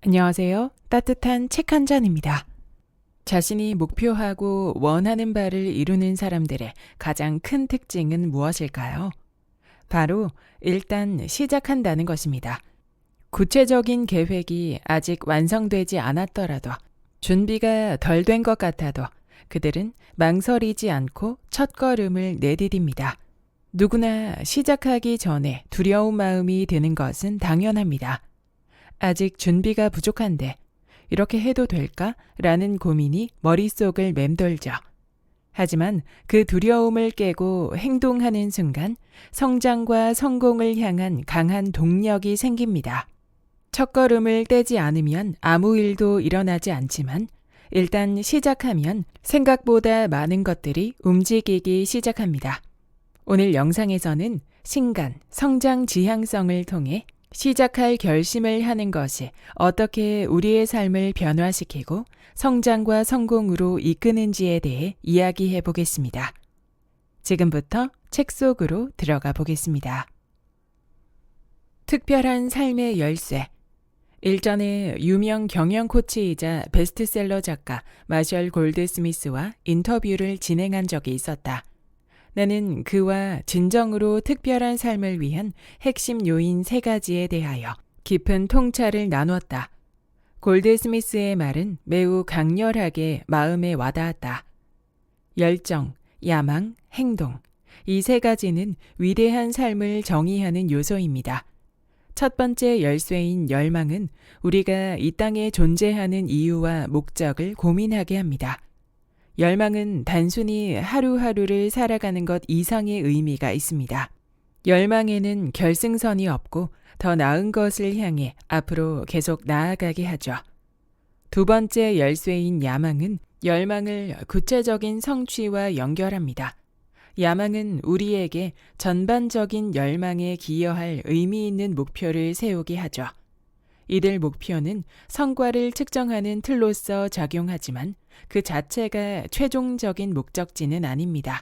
안녕하세요. 따뜻한 책 한 잔입니다. 자신이 목표하고 원하는 바를 이루는 사람들의 가장 큰 특징은 무엇일까요? 바로 일단 시작한다는 것입니다. 구체적인 계획이 아직 완성되지 않았더라도 준비가 덜 된 것 같아도 그들은 망설이지 않고 첫걸음을 내디딥니다. 누구나 시작하기 전에 두려운 마음이 드는 것은 당연합니다. 아직 준비가 부족한데 이렇게 해도 될까? 라는 고민이 머릿속을 맴돌죠. 하지만 그 두려움을 깨고 행동하는 순간 성장과 성공을 향한 강한 동력이 생깁니다. 첫걸음을 떼지 않으면 아무 일도 일어나지 않지만 일단 시작하면 생각보다 많은 것들이 움직이기 시작합니다. 오늘 영상에서는 신간, 성장 지향성을 통해 시작할 결심을 하는 것이 어떻게 우리의 삶을 변화시키고 성장과 성공으로 이끄는지에 대해 이야기해 보겠습니다. 지금부터 책 속으로 들어가 보겠습니다. 특별한 삶의 열쇠. 일전에 유명 경영 코치이자 베스트셀러 작가 마셜 골드스미스와 인터뷰를 진행한 적이 있었다. 나는 그와 진정으로 특별한 삶을 위한 핵심 요인 3가지에 대하여 깊은 통찰을 나누었다. 골드스미스의 말은 매우 강렬하게 마음에 와닿았다. 열정, 야망, 행동. 이 3가지는 위대한 삶을 정의하는 요소입니다. 첫 번째 열쇠인 열망은 우리가 이 땅에 존재하는 이유와 목적을 고민하게 합니다. 열망은 단순히 하루하루를 살아가는 것 이상의 의미가 있습니다. 열망에는 결승선이 없고 더 나은 것을 향해 앞으로 계속 나아가게 하죠. 두 번째 열쇠인 야망은 열망을 구체적인 성취와 연결합니다. 야망은 우리에게 전반적인 열망에 기여할 의미 있는 목표를 세우게 하죠. 이들 목표는 성과를 측정하는 틀로서 작용하지만 그 자체가 최종적인 목적지는 아닙니다.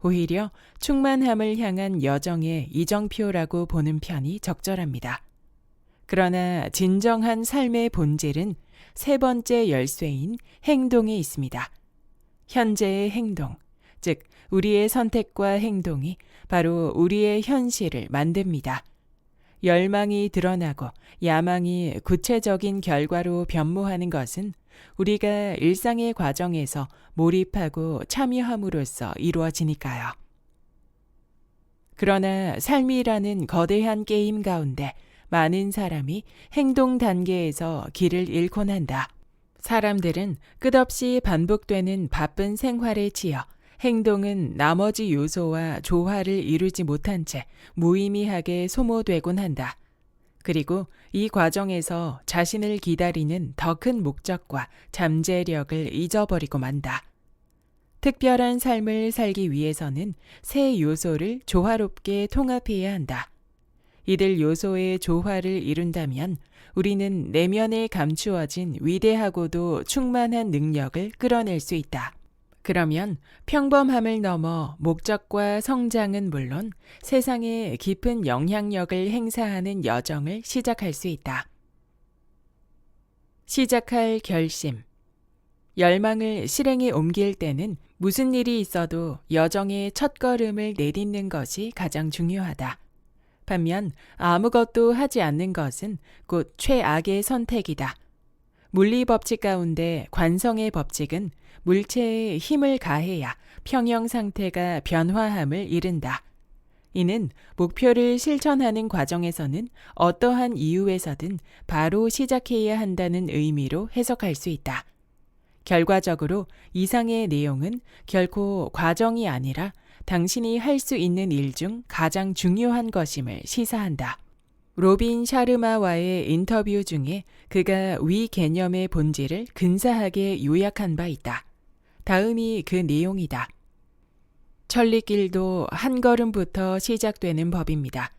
오히려 충만함을 향한 여정의 이정표라고 보는 편이 적절합니다. 그러나 진정한 삶의 본질은 3번째 열쇠인 행동에 있습니다. 현재의 행동, 즉 우리의 선택과 행동이 바로 우리의 현실을 만듭니다. 열망이 드러나고 야망이 구체적인 결과로 변모하는 것은 우리가 일상의 과정에서 몰입하고 참여함으로써 이루어지니까요. 그러나 삶이라는 거대한 게임 가운데 많은 사람이 행동 단계에서 길을 잃곤 한다. 사람들은 끝없이 반복되는 바쁜 생활에 치여 행동은 나머지 요소와 조화를 이루지 못한 채 무의미하게 소모되곤 한다. 그리고 이 과정에서 자신을 기다리는 더 큰 목적과 잠재력을 잊어버리고 만다. 특별한 삶을 살기 위해서는 3 요소를 조화롭게 통합해야 한다. 이들 요소의 조화를 이룬다면 우리는 내면에 감추어진 위대하고도 충만한 능력을 끌어낼 수 있다. 그러면 평범함을 넘어 목적과 성장은 물론 세상에 깊은 영향력을 행사하는 여정을 시작할 수 있다. 시작할 결심. 열망을 실행에 옮길 때는 무슨 일이 있어도 여정의 첫걸음을 내딛는 것이 가장 중요하다. 반면 아무것도 하지 않는 것은 곧 최악의 선택이다. 물리 법칙 가운데 관성의 법칙은 물체에 힘을 가해야 평형 상태가 변화함을 이른다. 이는 목표를 실천하는 과정에서는 어떠한 이유에서든 바로 시작해야 한다는 의미로 해석할 수 있다. 결과적으로 이상의 내용은 결코 과정이 아니라 당신이 할 수 있는 일 중 가장 중요한 것임을 시사한다. 로빈 샤르마와의 인터뷰 중에 그가 위 개념의 본질을 근사하게 요약한 바 있다. 다음이 그 내용이다. 천리길도 한 걸음부터 시작되는 법입니다.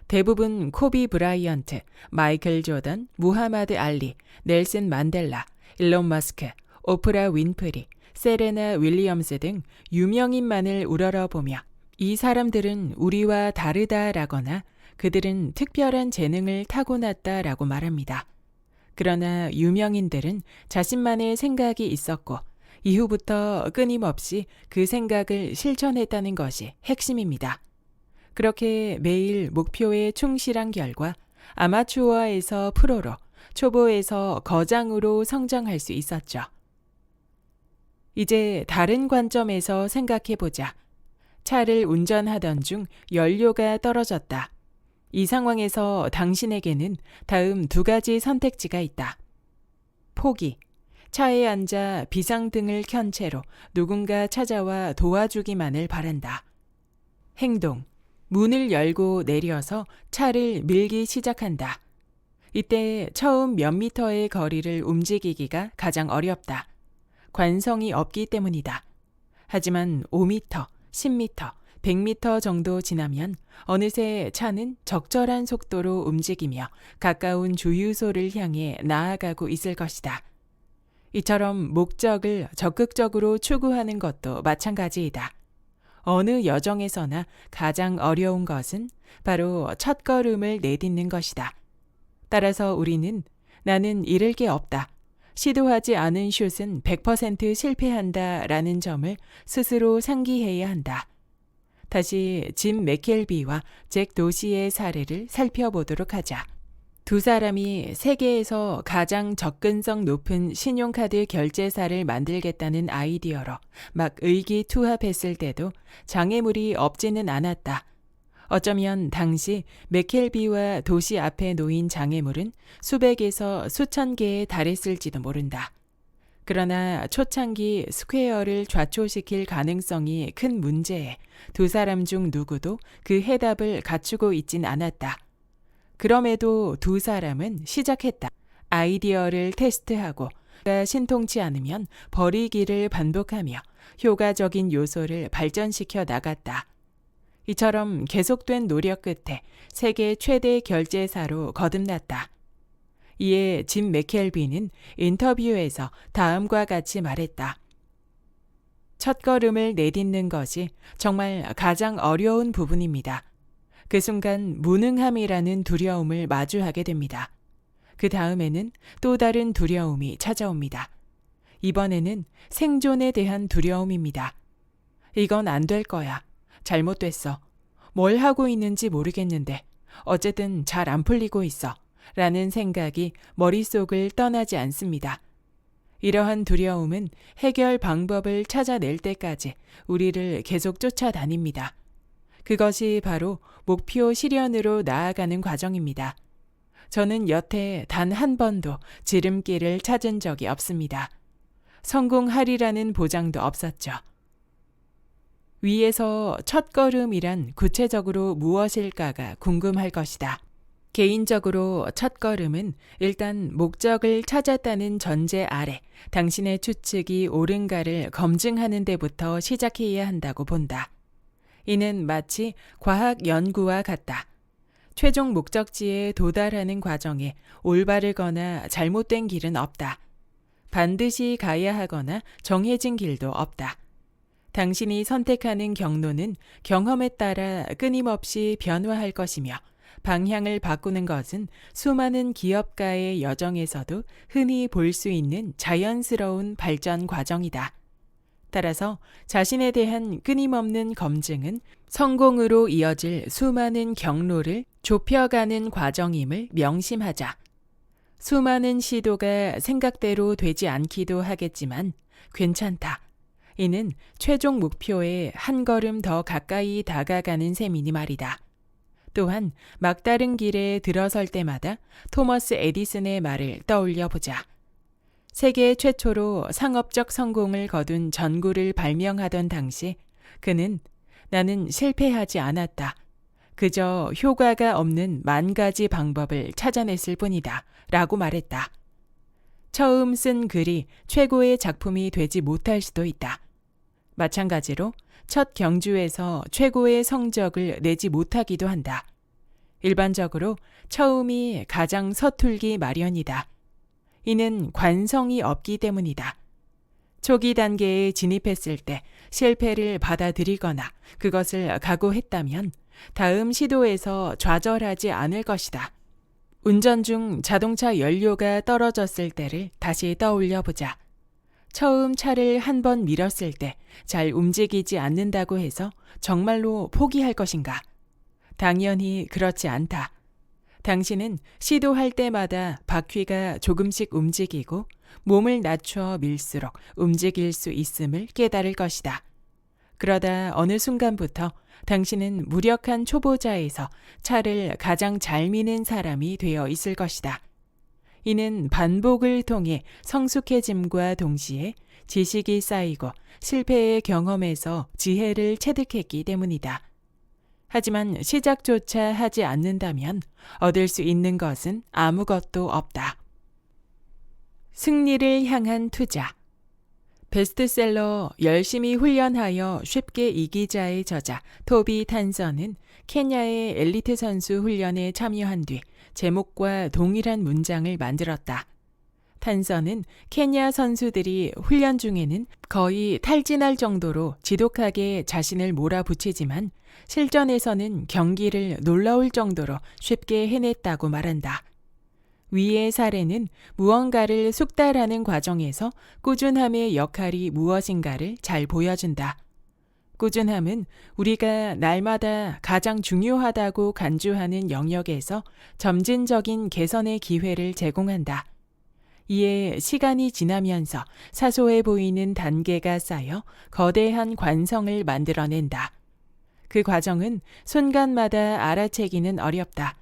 대부분 코비 브라이언트, 마이클 조던, 무하마드 알리, 넬슨 만델라, 일론 머스크, 오프라 윈프리, 세레나 윌리엄스 등 유명인만을 우러러보며 이 사람들은 우리와 다르다라거나 그들은 특별한 재능을 타고났다라고 말합니다. 그러나 유명인들은 자신만의 생각이 있었고 이후부터 끊임없이 그 생각을 실천했다는 것이 핵심입니다. 그렇게 매일 목표에 충실한 결과 아마추어에서 프로로, 초보에서 거장으로 성장할 수 있었죠. 이제 다른 관점에서 생각해보자. 차를 운전하던 중 연료가 떨어졌다. 이 상황에서 당신에게는 다음 두 가지 선택지가 있다. 포기. 차에 앉아 비상등을 켠 채로 누군가 찾아와 도와주기만을 바란다. 행동. 문을 열고 내려서 차를 밀기 시작한다. 이때 처음 몇 미터의 거리를 움직이기가 가장 어렵다. 관성이 없기 때문이다. 하지만 5미터, 10미터, 100미터 정도 지나면 어느새 차는 적절한 속도로 움직이며 가까운 주유소를 향해 나아가고 있을 것이다. 이처럼 목적을 적극적으로 추구하는 것도 마찬가지이다. 어느 여정에서나 가장 어려운 것은 바로 첫걸음을 내딛는 것이다. 따라서 우리는 나는 잃을 게 없다. 시도하지 않은 슛은 100% 실패한다 라는 점을 스스로 상기해야 한다. 다시 짐 맥켈비와 잭 도시의 사례를 살펴보도록 하자. 두 사람이 세계에서 가장 접근성 높은 신용카드 결제사를 만들겠다는 아이디어로 막 의기투합했을 때도 장애물이 없지는 않았다. 어쩌면 당시 맥켈비와 도시 앞에 놓인 장애물은 수백에서 수천 개에 달했을지도 모른다. 그러나 초창기 스퀘어를 좌초시킬 가능성이 큰 문제에 두 사람 중 누구도 그 해답을 갖추고 있진 않았다. 그럼에도 두 사람은 시작했다. 아이디어를 테스트하고 신통치 않으면 버리기를 반복하며 효과적인 요소를 발전시켜 나갔다. 이처럼 계속된 노력 끝에 세계 최대 결제사로 거듭났다. 이에 짐 맥켈비는 인터뷰에서 다음과 같이 말했다. 첫걸음을 내딛는 것이 정말 가장 어려운 부분입니다. 그 순간 무능함이라는 두려움을 마주하게 됩니다. 그 다음에는 또 다른 두려움이 찾아옵니다. 이번에는 생존에 대한 두려움입니다. 이건 안 될 거야. 잘못됐어. 뭘 하고 있는지 모르겠는데 어쨌든 잘 안 풀리고 있어. 라는 생각이 머릿속을 떠나지 않습니다. 이러한 두려움은 해결 방법을 찾아낼 때까지 우리를 계속 쫓아다닙니다. 그것이 바로 목표 실현으로 나아가는 과정입니다. 저는 여태 단 한 번도 지름길을 찾은 적이 없습니다. 성공하리라는 보장도 없었죠. 위에서 첫걸음이란 구체적으로 무엇일까가 궁금할 것이다. 개인적으로 첫걸음은 일단 목적을 찾았다는 전제 아래 당신의 추측이 옳은가를 검증하는 데부터 시작해야 한다고 본다. 이는 마치 과학 연구와 같다. 최종 목적지에 도달하는 과정에 올바르거나 잘못된 길은 없다. 반드시 가야 하거나 정해진 길도 없다. 당신이 선택하는 경로는 경험에 따라 끊임없이 변화할 것이며 방향을 바꾸는 것은 수많은 기업가의 여정에서도 흔히 볼 수 있는 자연스러운 발전 과정이다. 따라서 자신에 대한 끊임없는 검증은 성공으로 이어질 수많은 경로를 좁혀가는 과정임을 명심하자. 수많은 시도가 생각대로 되지 않기도 하겠지만 괜찮다. 이는 최종 목표에 한 걸음 더 가까이 다가가는 셈이니 말이다. 또한 막다른 길에 들어설 때마다 토머스 에디슨의 말을 떠올려 보자. 세계 최초로 상업적 성공을 거둔 전구를 발명하던 당시 그는 나는 실패하지 않았다. 그저 효과가 없는 10,000가지 방법을 찾아냈을 뿐이다. 라고 말했다. 처음 쓴 글이 최고의 작품이 되지 못할 수도 있다. 마찬가지로 첫 경주에서 최고의 성적을 내지 못하기도 한다. 일반적으로 처음이 가장 서툴기 마련이다. 이는 관성이 없기 때문이다. 초기 단계에 진입했을 때 실패를 받아들이거나 그것을 각오했다면 다음 시도에서 좌절하지 않을 것이다. 운전 중 자동차 연료가 떨어졌을 때를 다시 떠올려 보자. 처음 차를 한 번 밀었을 때 잘 움직이지 않는다고 해서 정말로 포기할 것인가? 당연히 그렇지 않다. 당신은 시도할 때마다 바퀴가 조금씩 움직이고 몸을 낮춰 밀수록 움직일 수 있음을 깨달을 것이다. 그러다 어느 순간부터 당신은 무력한 초보자에서 차를 가장 잘 미는 사람이 되어 있을 것이다. 이는 반복을 통해 성숙해짐과 동시에 지식이 쌓이고 실패의 경험에서 지혜를 체득했기 때문이다. 하지만 시작조차 하지 않는다면 얻을 수 있는 것은 아무것도 없다. 승리를 향한 투자. 베스트셀러 열심히 훈련하여 쉽게 이기자의 저자 토비 탄선은 케냐의 엘리트 선수 훈련에 참여한 뒤 제목과 동일한 문장을 만들었다. 탄선은 케냐 선수들이 훈련 중에는 거의 탈진할 정도로 지독하게 자신을 몰아붙이지만 실전에서는 경기를 놀라울 정도로 쉽게 해냈다고 말한다. 위의 사례는 무언가를 숙달하는 과정에서 꾸준함의 역할이 무엇인가를 잘 보여준다. 꾸준함은 우리가 날마다 가장 중요하다고 간주하는 영역에서 점진적인 개선의 기회를 제공한다. 이에 시간이 지나면서 사소해 보이는 단계가 쌓여 거대한 관성을 만들어낸다. 그 과정은 순간마다 알아채기는 어렵다.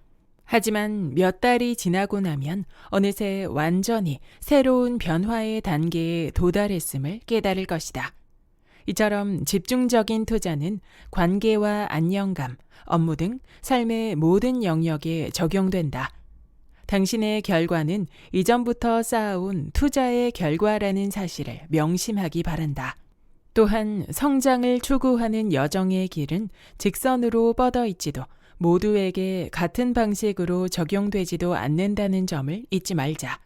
하지만 몇 달이 지나고 나면 어느새 완전히 새로운 변화의 단계에 도달했음을 깨달을 것이다. 이처럼 집중적인 투자는 관계와 안정감, 업무 등 삶의 모든 영역에 적용된다. 당신의 결과는 이전부터 쌓아온 투자의 결과라는 사실을 명심하기 바란다. 또한 성장을 추구하는 여정의 길은 직선으로 뻗어 있지도 모두에게 같은 방식으로 적용되지도 않는다는 점을 잊지 말자.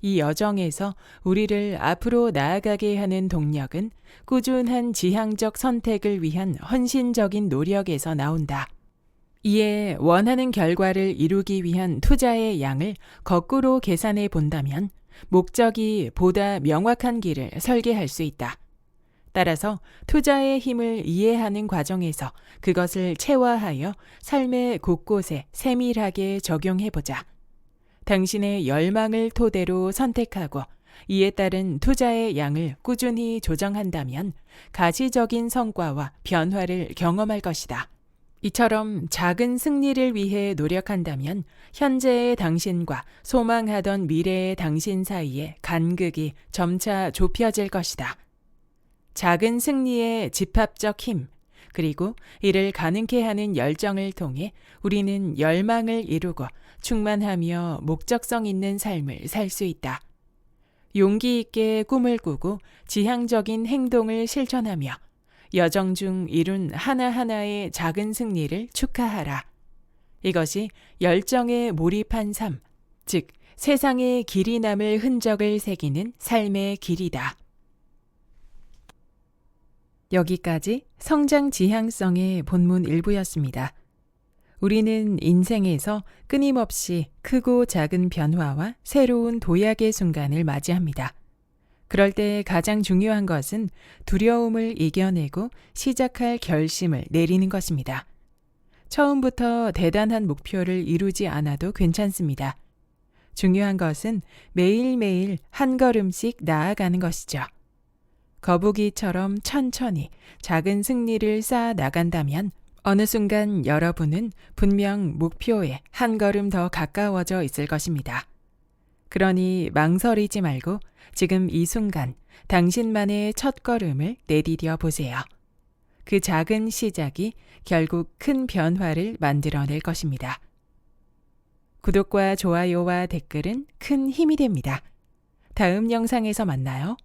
이 여정에서 우리를 앞으로 나아가게 하는 동력은 꾸준한 지향적 선택을 위한 헌신적인 노력에서 나온다. 이에 원하는 결과를 이루기 위한 투자의 양을 거꾸로 계산해 본다면 목적이 보다 명확한 길을 설계할 수 있다. 따라서 투자의 힘을 이해하는 과정에서 그것을 체화하여 삶의 곳곳에 세밀하게 적용해보자. 당신의 열망을 토대로 선택하고 이에 따른 투자의 양을 꾸준히 조정한다면 가시적인 성과와 변화를 경험할 것이다. 이처럼 작은 승리를 위해 노력한다면 현재의 당신과 소망하던 미래의 당신 사이의 간극이 점차 좁혀질 것이다. 작은 승리의 집합적 힘, 그리고 이를 가능케 하는 열정을 통해 우리는 열망을 이루고 충만하며 목적성 있는 삶을 살 수 있다. 용기 있게 꿈을 꾸고 지향적인 행동을 실천하며 여정 중 이룬 하나하나의 작은 승리를 축하하라. 이것이 열정에 몰입한 삶, 즉 세상에 길이 남을 흔적을 새기는 삶의 길이다. 여기까지 성장 지향성의 본문 일부였습니다. 우리는 인생에서 끊임없이 크고 작은 변화와 새로운 도약의 순간을 맞이합니다. 그럴 때 가장 중요한 것은 두려움을 이겨내고 시작할 결심을 내리는 것입니다. 처음부터 대단한 목표를 이루지 않아도 괜찮습니다. 중요한 것은 매일매일 한 걸음씩 나아가는 것이죠. 거북이처럼 천천히 작은 승리를 쌓아 나간다면 어느 순간 여러분은 분명 목표에 한 걸음 더 가까워져 있을 것입니다. 그러니 망설이지 말고 지금 이 순간 당신만의 첫 걸음을 내디뎌 보세요. 그 작은 시작이 결국 큰 변화를 만들어낼 것입니다. 구독과 좋아요와 댓글은 큰 힘이 됩니다. 다음 영상에서 만나요.